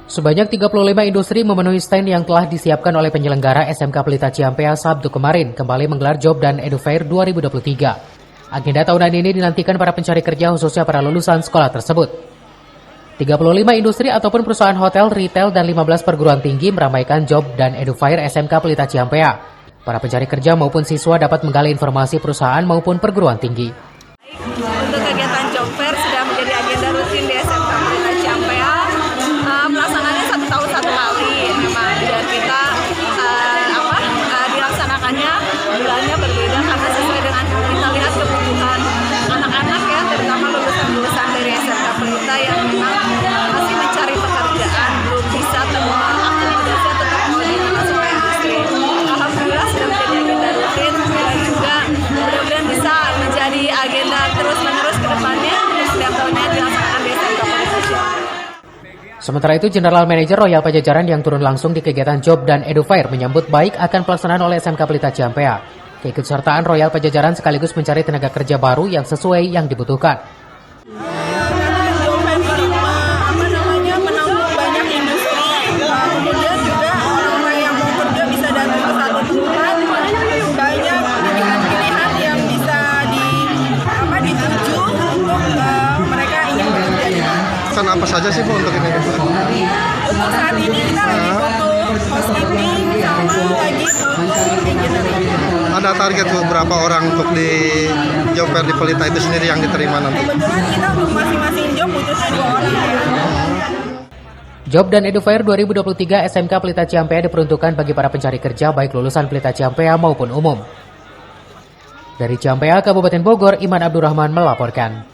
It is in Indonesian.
Sebanyak 35 industri memenuhi stand yang telah disiapkan oleh penyelenggara SMK Pelita Ciampea Sabtu kemarin kembali menggelar Job dan Edu Fair 2023. Agenda tahunan ini dinantikan para pencari kerja khususnya para lulusan sekolah tersebut. 35 industri ataupun perusahaan hotel, retail, dan 15 perguruan tinggi meramaikan Job dan Edu Fair SMK Pelita Ciampea. Para pencari kerja maupun siswa dapat menggali informasi perusahaan maupun perguruan tinggi. Untuk kegiatan Job Fair sudah menjadi agenda rutin di SMK Pelita Ciampea. Pelaksanaannya 1 tahun 1 kali memang, dan kita dilaksanakannya bulannya berbeda karena sesuai dengan kita lihat kebutuhan anak-anak ya, terutama lulusan-lulusan dari SMK Pelita yang memang masih mencari pekerjaan, belum bisa akomodasi atau terkoordinasi masuk ke industri. Alhamdulillah sudah menjadi agenda rutin dan juga mudah-mudahan bisa menjadi agenda terus-menerus ke depannya setiap tahunnya dilaksanakan di SMK Pelita Ciampea. Sementara itu, General Manager Royal Pajajaran yang turun langsung di kegiatan Job dan Edu Fair menyambut baik akan pelaksanaan oleh SMK Pelita Ciampea. Keikutsertaan Royal Pajajaran sekaligus mencari tenaga kerja baru yang sesuai yang dibutuhkan. Menampung banyak industri, kemudian juga orang-orang yang mau kerja bisa datang ke satu tempat, banyak pilihan-pilihan yang bisa dituju untuk mereka ingin bekerja. Pesan apa saja sih Bu untuk ini? Untuk saat ini kita lagi foto housekeeping sama lagi foto engineering. Ada target Bu berapa orang untuk di Job Fair di Pelita itu sendiri yang diterima nanti? Kebetulan kita untuk masing-masing job butuhnya 2 orang ya. Job dan Edu Fair 2023 SMK Pelita Ciampea diperuntukkan bagi para pencari kerja baik lulusan Pelita Ciampea maupun umum. Dari Ciampea, Kabupaten Bogor, Iman Abdurrahman melaporkan.